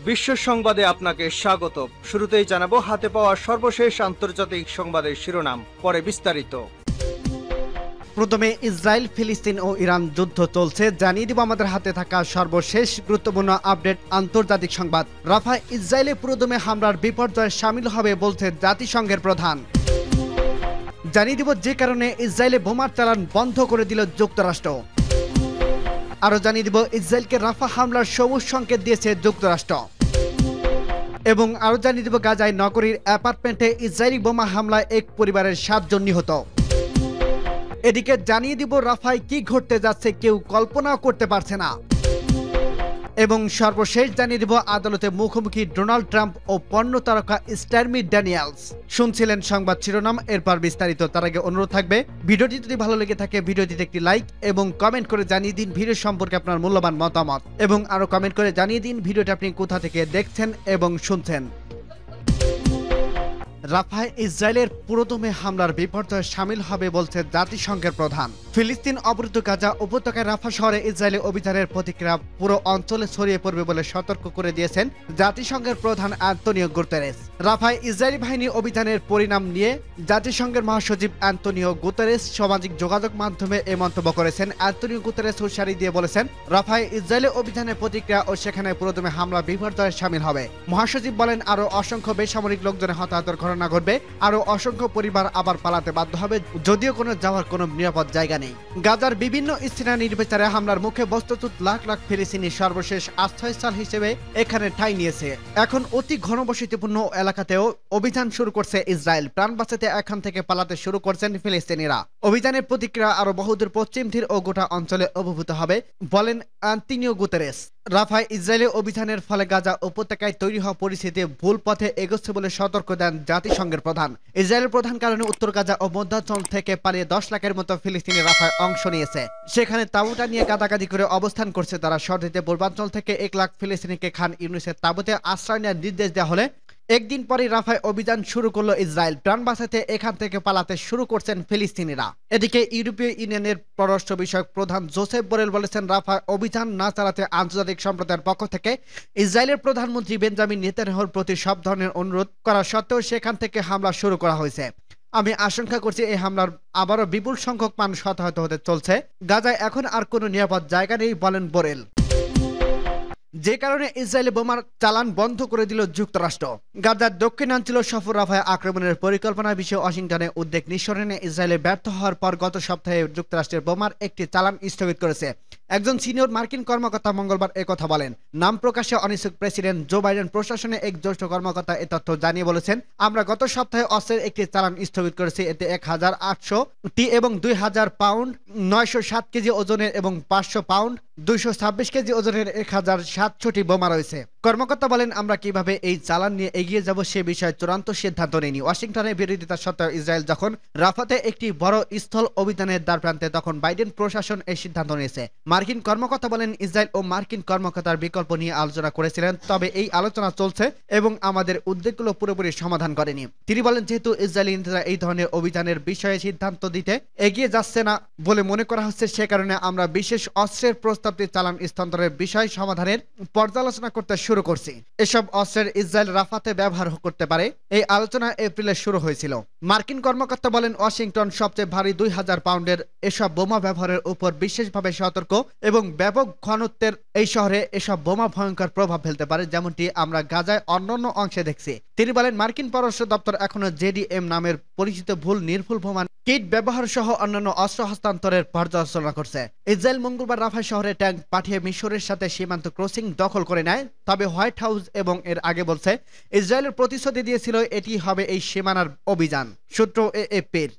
বিশ্ব সংবাদে আপনাকে স্বাগত। শুরুতেই জানাবো হাতে পাওয়া সর্বশেষ আন্তর্জাতিক সংবাদের শিরোনাম, পরে বিস্তারিত। প্রথমে ইসরায়েল, ফিলিস্তিন ও ইরান যুদ্ধ চলছে, জানিয়ে দিব আমাদের হাতে থাকা সর্বশেষ গুরুত্বপূর্ণ আপডেট আন্তর্জাতিক সংবাদ। রাফায় ইসরায়েলে পুরোদমে হামলার বিপর্যয়ে শামিল হবে বলছে জাতিসংঘের প্রধান। জানিয়ে দিব যে কারণে ইসরায়েলে বোমার চালান বন্ধ করে দিল যুক্তরাষ্ট্র। আরও জানিয়ে দিব ইসরায়েলকে রাফা হামলার সবুজ সংকেত দিয়েছে যুক্তরাষ্ট্র। এবং আরও জানিয়ে দিব গাজায় নগরীর অ্যাপার্টমেন্টে ইসরায়েলি বোমা হামলায় এক পরিবারের 7 জন নিহত। এদিকে জানিয়ে দিব রাফায় কি ঘটতে যাচ্ছে কেউ কল্পনাও করতে পারছে না। এবং সর্বশেষ জানিয়ে দিব আদালতে মুখোমুখি ডোনাল্ড ট্রাম্প ও পর্নো তারকা স্টর্মি ড্যানিয়েলস। শুনছিলেন সংবাদ শিরোনাম, এরপর বিস্তারিত। তার আগে অনুরোধ থাকবে, ভিডিওটি যদি ভালো লেগে থাকে ভিডিওটিতে একটি লাইক এবং কমেন্ট করে জানিয়ে দিন ভিডিও সম্পর্কে আপনার মূল্যবান মতামত, এবং আরো কমেন্ট করে জানিয়ে দিন ভিডিওটি আপনি কোথা থেকে দেখছেন এবং শুনছেন। রাফায় ইসরায়েলের পুরোদমে হামলার বিপর্যয়ে শামিল হবে বলছে জাতিসংঘের প্রধান। ফিলিস্তিন অবরুদ্ধ গাজা উপত্যকায় রাফা শহরে ইসরায়েলের অভিযানের প্রতিক্রিয়া পুরো অঞ্চলে ছড়িয়ে পড়বে বলে সতর্ক করে দিয়েছেন জাতিসংঘের প্রধান অ্যান্তোনিও গুতেরেস। রাফায় ইসরায়েলি বাহিনী অভিযানের পরিণাম নিয়ে জাতিসংঘের মহাসচিব অ্যান্তোনিও গুতেরেস সামাজিক যোগাযোগ মাধ্যমে এ মন্তব্য করেছেন। অ্যান্তোনিও গুতেরেস হুঁশিয়ারি দিয়ে বলেছেন, রাফায় ইসরায়েলের অভিযানের প্রতিক্রিয়া ও সেখানে পুরোদমে হামলা বিপর্যয়ে শামিল হবে। মহাসচিব বলেন, আরও অসংখ্য বেসামরিক লোকজনের হতাহতের ঘটনা ঘটবে, আরও অসংখ্য পরিবার আবার পালাতে বাধ্য হবে, যদিও কোনো যাওয়ার কোনো নিরাপদ জায়গা নেই। গাজার বিভিন্ন স্থানে নির্বিচারে হামলার মুখে বস্তুত লাখ লাখ ফিলিস্তিনি সর্বশেষ আশ্রয়স্থল হিসেবে এখানে ঠাঁই নিয়েছে। এখন অতি ঘনবসতিপূর্ণ এলাকাতেও অভিযান শুরু করছে ইসরায়েল। প্রাণ বাঁচাতে এখান থেকে পালাতে শুরু করছেন ফিলিস্তিনিরা। অভিযানের প্রতিক্রিয়া আরো বহুদূর পশ্চিম তীর ও গোটা অঞ্চলে অভিভূত হবে বলেন অ্যান্তোনিও গুতেরেস। রাফায় ইসরায়েলের অভিযানের ফলে গাজা উপত্যকায় তৈরি হওয়া পরিস্থিতি ভুল পথে এগোচ্ছে বলে সতর্ক দেন জাতিসংঘের প্রধান। ইসরায়েলের প্রধান কারণে উত্তর গাজা ও মধ্যাঞ্চল থেকে পালিয়ে 10 লাখের মতো ফিলিস্তিনি রাফায় অংশ নিয়েছে। সেখানে তাঁবুটা নিয়ে গাদাগাদি করে অবস্থান করছে তারা। শহরটিতে পূর্বাঞ্চল থেকে 1 লাখ ফিলিস্তিনিকে খান ইউনিসের তাঁবুতে আশ্রয় নেওয়ার নির্দেশ দেওয়া হলে একদিন পরে রাফায় অভিযান শুরু করলো ইসরায়েল। প্রাণ বাঁচাতে এখান থেকে পালাতে শুরু করছেন ফিলিস্তিনিরা। এদিকে ইউরোপীয় ইউনিয়নের পররাষ্ট্র বিষয়ক প্রধান জোসেফ বোরেল বলেছেন, রাফায় অভিযান না চালাতে আন্তর্জাতিক সম্প্রদায়ের পক্ষ থেকে ইসরায়েলের প্রধানমন্ত্রী বেঞ্জামিন নেতানিয়াহুর প্রতি সব ধরনের অনুরোধ করা সত্ত্বেও সেখান থেকে হামলা শুরু করা হয়েছে। আমি আশঙ্কা করছি এই হামলার আবারও বিপুল সংখ্যক মানুষ হতাহত হতে চলছে। গাজায় এখন আর কোনো নিরাপদ জায়গা নেই বলেন বোরেল, যে কারণে ইসরায়েলে বোমার চালান বন্ধ করে দিল যুক্তরাষ্ট্র। গাজার দক্ষিণাঞ্চল সফর রাফায় আক্রমণের পরিকল্পনার বিষয়ে ওয়াশিংটনে উদ্বেগ নিঃসরণে ইসরায়েলে ব্যর্থ হওয়ার পর গত সপ্তাহে যুক্তরাষ্ট্রের বোমার একটি চালান স্থগিত করেছে। একজন সিনিয়র মার্কিন কর্মকর্তা মঙ্গলবার একথা বলেন। নাম প্রকাশে অনিচ্ছুক প্রেসিডেন্ট জো বাইডেন প্রশাসনে এক জ্যেষ্ঠ কর্মকর্তা এ তথ্য জানিয়ে বলেছেন, আমরা গত সপ্তাহে অস্ত্রের একটি চালান স্থগিত করেছি। এতে 1800টি এবং 2000 পাউন্ড 907 কেজি ওজনের এবং 500 পাউন্ড 226 কেজি ওজনের 1007টি বোমা রয়েছে। কর্মকর্তা বলেন, আমরা কিভাবে এই চালান নিয়ে এগিয়ে যাব সে বিষয়ে চূড়ান্ত সিদ্ধান্ত নেয়নি। ওয়াশিংটনের বিরোধিতা সত্ত্বেও ইসরায়েল যখন রাফাতে একটি বড় স্থল অভিযানের দ্বারপ্রান্তে, তখন বাইডেন প্রশাসন এই সিদ্ধান্ত নিয়েছে। মার্কিন কর্মকর্তা বলেন, ইসরায়েল ও মার্কিন কর্মকর্তার বিকল্প নিয়ে আলোচনা করেছিলেন, তবে এই আলোচনা চলছে এবং আমাদের উদ্বেগগুলো পুরোপুরি সমাধান করেনি। তিনি বলেন, যেহেতু ইসরায়েলি নেতারা এই ধরনের অভিযানের বিষয়ে সিদ্ধান্ত দিতে এগিয়ে যাচ্ছে না বলে মনে করা হচ্ছে, সে কারণে আমরা বিশেষ অস্ত্রের প্রস্তাবটি চালান স্থানান্তরের বিষয় সমাধানের পর্যালোচনা করতে শুরু করছি। এসব অস্ত্রের ইসরায়েল রাফাতে ব্যবহার করতে পারে। এই আলোচনা এপ্রিলে শুরু হয়েছিল। মার্কিন কর্মকর্তা বলেন, ওয়াশিংটন সবচেয়ে ভারী 2000 পাউন্ডের এসব বোমা ব্যবহারের উপর বিশেষভাবে সতর্ক এবং ব্যাপক ঘনত্বের এই শহরে এসব বোমা ভয়ঙ্কর প্রভাব ফেলতে পারে, যেমনটি আমরা গাজায় অন্যান্য অংশে দেখছি। তিনি বলেন, মার্কিন পররাষ্ট্র দপ্তর এখনো জেডিএম নামের পরিচিত নির্ভুল বোমা কিট ব্যবহার সহ অন্যান্য অস্ত্র হস্তান্তরের পর্যালোচনা করছে। ইসরায়েল মঙ্গলবার রাফা শহরে ট্যাঙ্ক পাঠিয়ে মিশরের সাথে সীমান্ত ক্রসিং দখল করে নেয়, তবে হোয়াইট হাউস এবং এর আগে বলছে ইসরায়েলের প্রতিশ্রুতি দিয়েছিল এটি হবে এই সীমানার অভিযান। সূত্র এএফপির।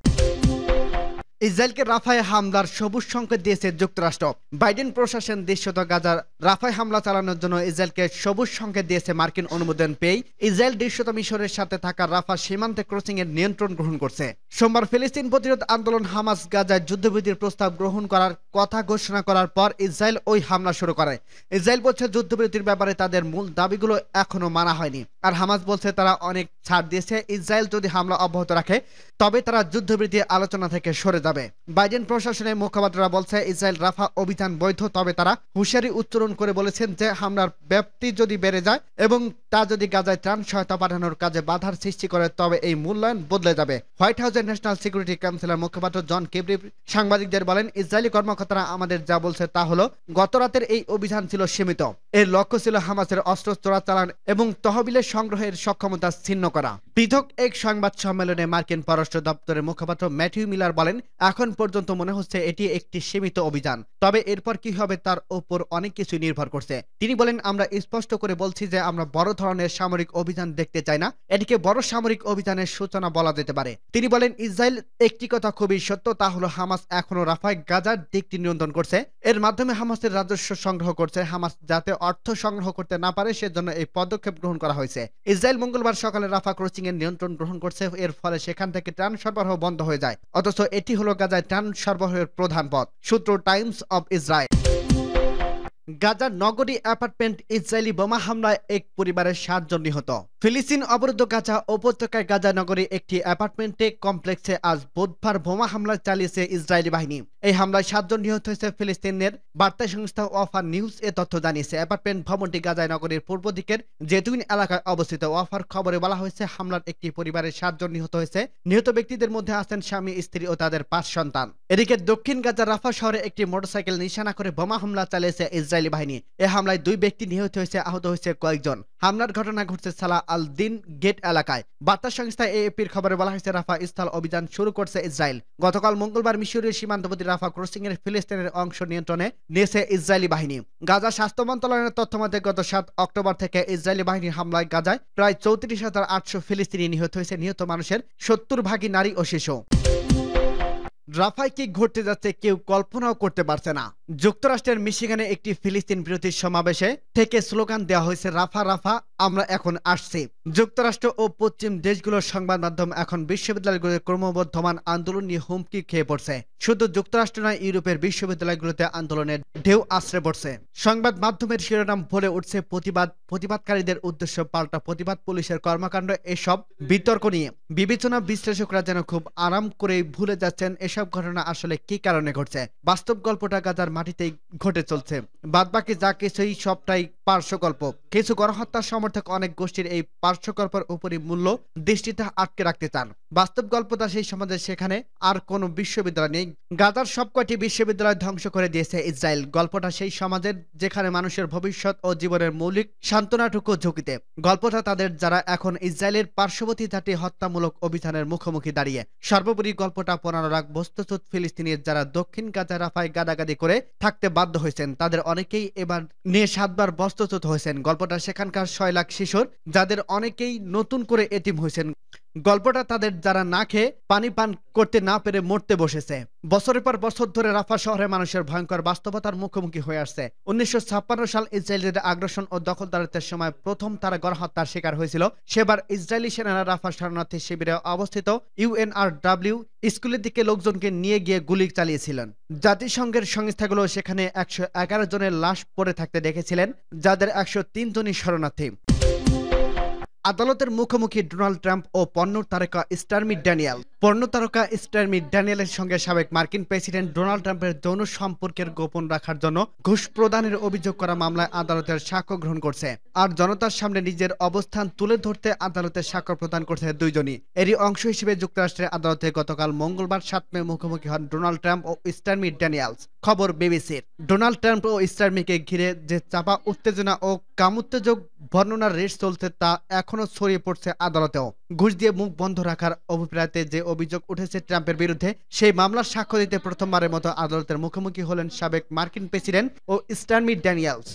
ইসরায়েলকে রাফায় হামলার সবুজ সংকেত দিয়েছে যুক্তরাষ্ট্র। বাইডেন প্রশাসন দৃশ্যত গাজার রাফায় হামলা চালানোর জন্য ইসরায়েলকে সবুজ সংকেত দিয়েছে। মার্কিন অনুমোদন পেয়ে ইসরায়েল দৃশ্যত মিশরের সাথে থাকা রাফা সীমান্তে ক্রসিং এর নিয়ন্ত্রণ গ্রহণ করছে। সোমবার ফিলিস্তিন প্রতিরোধ আন্দোলন হামাস গাজায় যুদ্ধবিরতির প্রস্তাব গ্রহণ করার কথা ঘোষণা করার পর ইসরায়েল ওই হামলা শুরু করে। ইসরায়েল বলছে যুদ্ধবিরতির ব্যাপারে তাদের মূল দাবিগুলো এখনো মানা হয়নি, আর হামাস বলছে তারা অনেক ছাড় দিয়েছে। ইসরায়েল যদি হামলা অব্যাহত রাখে তবে তারা যুদ্ধবিরতি আলোচনা থেকে সরে যাবে। হবে। বাইডেন প্রশাসনের মুখপাত্ররা বলছে ইসরায়েল রাফা অভিযান বৈধ, তবে তারা হুঁশিয়ারি উচ্চারণ করে বলেছেন যে হামলার ব্যাপ্তি যদি বেড়ে যায় এবং তা যদি গাজায় ত্রাণ সহায়তা পাঠানোর কাজে বাধার সৃষ্টি করে তবে এই মূল্যায়ন বদলে যাবে। হোয়াইট হাউসের ন্যাশনাল সিকিউরিটি কাউন্সিলের মুখপাত্র জন কিবরি সাংবাদিকদের বলেন, ইসরায়েলি কর্মকর্তারা আমাদের যা বলছে তা হলো গত রাতের এই অভিযান ছিল সীমিত। এর লক্ষ্য ছিল হামাসের অস্ত্র চোরাচালান এবং তহবিলের সংগ্রহের সক্ষমতা ছিন্ন করা। পৃথক এক সংবাদ সম্মেলনে মার্কিন পররাষ্ট্র দপ্তরের মুখপাত্র ম্যাথিউ মিলার বলেন, এখন পর্যন্ত মনে হচ্ছে এটি একটি সীমিত অভিযান, তবে এরপর কি হবে তার উপর অনেক কিছু নির্ভর করছে। তিনি বলেন, আমরা স্পষ্ট করে বলছি যে আমরা বড় ধরনের সামরিক অভিযান দেখতে চাই না, এটিকে বড় সামরিক অভিযানের সূচনা বলা যেতে পারে। তিনি বলেন, ইসরায়েল একটি কথা খুবই সত্য, তা হলো হামাস এখনো রাফায় গাজার দিকটি নিয়ন্ত্রণ করছে। এর মাধ্যমে হামাসের রাজস্ব সংগ্রহ করছে। হামাস যাতে অর্থ সংগ্রহ করতে না পারে সেজন্য এই পদক্ষেপ গ্রহণ করা হয়েছে। ইসরায়েল মঙ্গলবার সকালে রাফা ক্রসিং এর নিয়ন্ত্রণ গ্রহণ করছে। এর ফলে সেখান থেকে ত্রাণ সরবরাহ বন্ধ হয়ে যায়, অথচ এটি হলো গাজায় ত্রাণ সরবরাহের প্রধান পথ। সূত্র টাইমস অব ইসরায়েল। গাজার নগরী অ্যাপার্টমেন্ট ইসরায়েলি বোমা হামলায় এক পরিবারের 7 জন নিহত। ফিলিস্তিন অবরুদ্ধ গাজা উপত্যকায় গাজা নগরী একটি অ্যাপার্টমেন্টে কমপ্লেক্সে আজ বুধবার বোমা হামলা চালিয়েছে ইসরায়েলি বাহিনী। এই হামলায় 7 জন নিহত হয়েছে। ফিলিস্তিনের বার্তা সংস্থা ওয়াফার নিউজ এ তথ্য জানিয়েছে। অ্যাপার্টমেন্ট ভবনটি গাজা নগরীর পূর্ব দিকের জেতুইন এলাকায় অবস্থিত। ওয়াফার খবরে বলা হয়েছে, হামলার একটি পরিবারের 7 জন নিহত হয়েছে। নিহত ব্যক্তিদের মধ্যে আছেন স্বামী, স্ত্রী ও তাদের 5 সন্তান। এদিকে দক্ষিণ গাজার রাফা শহরে একটি মোটরসাইকেল নিশানা করে বোমা হামলা চালিয়েছে ইসরায়েলি বাহিনী। এ হামলায় 2 ব্যক্তি নিহত হয়েছে, আহত হয়েছে কয়েকজন। হামলার ঘটনা ঘটছে সালাহ আল দিন গেট এলাকায়। বার্তা সংস্থা এএপির খবরে বলা হয়েছে, রাফা স্থল অভিযান শুরু করছে ইসরায়েল। গতকাল মঙ্গলবার মিশরীয় সীমান্তবর্তী রাফা ক্রসিং এর ফিলিস্তিনের অংশ নিয়ন্ত্রণে নিয়েছে ইসরায়েলি বাহিনী। গাজা স্বাস্থ্য মন্ত্রণালয়ের তথ্য মতে গত 7 অক্টোবর থেকে ইসরায়েলি বাহিনীর হামলায় গাজায় প্রায় 34,800 ফিলিস্তিনি নিহত হয়েছে। নিহত মানুষের 70 ভাগই নারী ও শিশু। রাফায় কি ঘটতে যাচ্ছে কেউ কল্পনাও করতে পারছে না। যুক্তরাষ্ট্রের মিশিগানে একটি ফিলিস্তিন বিরোধী সমাবেশে থেকে স্লোগান দেওয়া হয়েছে, রাফা রাফা আমরা এখন আসছি। যুক্তরাষ্ট্র ও পশ্চিম দেশগুলোর সংবাদ মাধ্যম এখন বিশ্ববিদ্যালয়গুলোর ক্রমবর্ধমান আন্দোলন নিয়ে হুমকি খেয়ে পড়ছে। শুধু যুক্তরাষ্ট্র নয়, ইউরোপের বিশ্ববিদ্যালয়গুলোতে আন্দোলনের ঢেউ আশ্রে পড়ছে। সংবাদ মাধ্যমের শিরোনাম ভরে উঠছে প্রতিবাদ, প্রতিবাদকারীদের উদ্দেশ্য পাল্টা প্রতিবাদ, পুলিশের কর্মকাণ্ড। এসব বিতর্ক নিয়ে বিবেচনা বিশ্লেষকরা যেন খুব আরাম করে ভুলে যাচ্ছেন এসব ঘটনা আসলে কি কারণে ঘটছে। বাস্তব গল্পটা গাজার মাটিতেই ঘটে চলছে, বাদবাকি যা কিছুই সবটাই পার্শ্বগল্প। কিছু গণহত্যার সমর্থক অনেক গোষ্ঠীর এই পার্শ্বগল্পের উপরই মূল্য দৃষ্টিতে আটকে রাখতে চান। বাস্তব গল্পটা সেই সমাজে, সেখানে আর কোনো বিশ্ববিদ্যালয় নেই। গাজার সবকটি বিশ্ববিদ্যালয় ধ্বংস করে দিয়েছে ইসরায়েল। গল্পটা সেই সমাজের যেখানে মানুষের ভবিষ্যৎ ও জীবনের মৌলিক সান্ত্বনাটুকু ঝুঁকিতে। গল্পটা তাদের যারা এখন ইসরায়েলের পার্শ্ববর্তী ঘাটে হত্যামূলক অভিযানের মুখোমুখি দাঁড়িয়ে। সর্বোপরি গল্পটা 15 লাখ বস্তুচ্যুত ফিলিস্তিনির যারা দক্ষিণ গাজা রাফায় গাদাগাদি করে থাকতে বাধ্য হয়েছেন, তাদের অনেকেই এবার নিয়ে 7 বার বস্তুচ্যুত হয়েছেন। গল্পটা সেখানকার 6 লাখ শিশুর, যাদের অনেকেই নতুন করে এতিম হয়েছেন। গল্পটা তাদের যারা না খেয়ে পানি পান করতে না পেরে মরতে বসেছে। বছরের পর বছর ধরে রাফা শহরে মানুষের ভয়ঙ্কর বাস্তবতার মুখোমুখি হয়ে আসছে। 1956 সাল ইসরায়েলের আগ্রাসন ও দখলদারিত্বের সময় প্রথম তারা গণহত্যার শিকার হয়েছিল। সেবার ইসরায়েলি সেনারা রাফা শরণার্থী শিবিরে অবস্থিত UNRW স্কুলের দিকে লোকজনকে নিয়ে গিয়ে গুলি চালিয়েছিলেন। জাতিসংঘের সংস্থাগুলো সেখানে 111 জনের লাশ পড়ে থাকতে দেখেছিলেন, যাদের 103 জনই শরণার্থী। আদালতের মুখোমুখি ডোনাল্ড ট্রাম্প ও পর্নো তারকা স্টর্মি ড্যানিয়েল। পর্নো তারকা স্টর্মি ড্যানিয়েলের সঙ্গে সাবেক মার্কিন প্রেসিডেন্ট ডোনাল্ড ট্রাম্পের যৌন সম্পর্কের গোপন রাখার জন্য ঘুষ প্রদানের অভিযোগ করা মামলায় আদালতের সাক্ষ্য গ্রহণ করছে। আর জনতার সামনে নিজের অবস্থান তুলে ধরতে আদালতের সাক্ষ্য প্রদান করছে দুইজনই। এরই অংশ হিসেবে যুক্তরাষ্ট্রের আদালতে গতকাল মঙ্গলবার 7 মে মুখোমুখি হন ডোনাল্ড ট্রাম্প ও স্টর্মি ড্যানিয়েলস। খবর বিবিসির। ডোনাল্ড ট্রাম্প ও স্টর্মিকে ঘিরে যে চাপা উত্তেজনা ও কামুত্তেজক বর্ণনার রেশ চলছে তা এখনো ছড়িয়ে পড়ছে আদালতেও। ঘুষ দিয়ে মুখ বন্ধ রাখার অভিপ্রায়তে যে অভিযোগ উঠেছে ট্রাম্পের বিরুদ্ধে, সেই মামলার সাক্ষ্য দিতে প্রথমবারের মতো আদালতের মুখোমুখি হলেন সাবেক মার্কিন প্রেসিডেন্ট ও স্টর্মি ড্যানিয়েলস।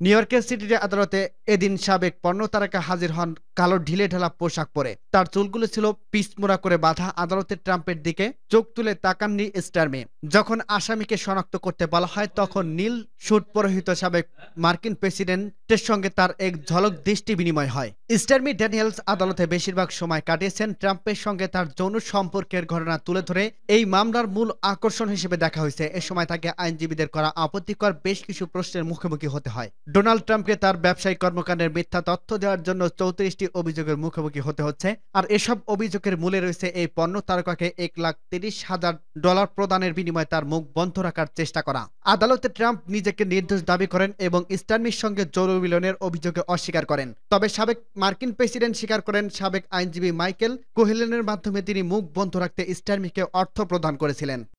নিউ ইয়র্কের সিটি আদালতে এদিন সাবেক পর্নো তারকা হাজির হন কালো ঢিলে ঢালা পোশাক পরে। তার চুলগুলো ছিল পিছমোড়া করে বাঁধা। আদালতের ট্রাম্পের দিকে চোখ তুলে তাকাননি স্টর্মি। যখন আসামিকে শনাক্ত করতে বলা হয়, তখন নীল স্যুট পরিহিত সাবেক মার্কিন প্রেসিডেন্টের সঙ্গে তার এক ঝলক দৃষ্টি বিনিময় হয়। স্টর্মি ড্যানিয়েলস আদালতে বেশিরভাগ সময় কাটিয়েছেন ট্রাম্পের সঙ্গে তার যৌন সম্পর্কের ঘটনা তুলে ধরে এই মামলার মূল আকর্ষণ হিসেবে দেখা হয়েছে। এ সময় তাকে আইনজীবীদের করা আপত্তিকর বেশ কিছু প্রশ্নের মুখোমুখি হতে হয়। হয়। ডোনাল্ড ট্রাম্পকে তার ব্যবসায়িক কর্মকাণ্ডের মিথ্যা তথ্য দেওয়ার জন্য 34টি অভিযোগের মুখোমুখি হতে হচ্ছে। আর এসব অভিযোগের মূলে রয়েছে এই পণ্য তারকাকে $1,30,000 প্রদানের বিনিময়ে তার মুখ বন্ধ রাখার চেষ্টা করা। আদালতে ট্রাম্প নিজেকে নির্দোষ দাবি করেন এবং স্টার্মির সঙ্গে যৌন মিলনের অভিযোগে অস্বীকার করেন। তবে সাবেক মার্কিন প্রেসিডেন্ট স্বীকার করেন সাবেক আইনজীবী মাইকেল কোহেলেনের মাধ্যমে তিনি মুখ বন্ধ রাখতে স্টার্মিকে অর্থ প্রদান করেছিলেন।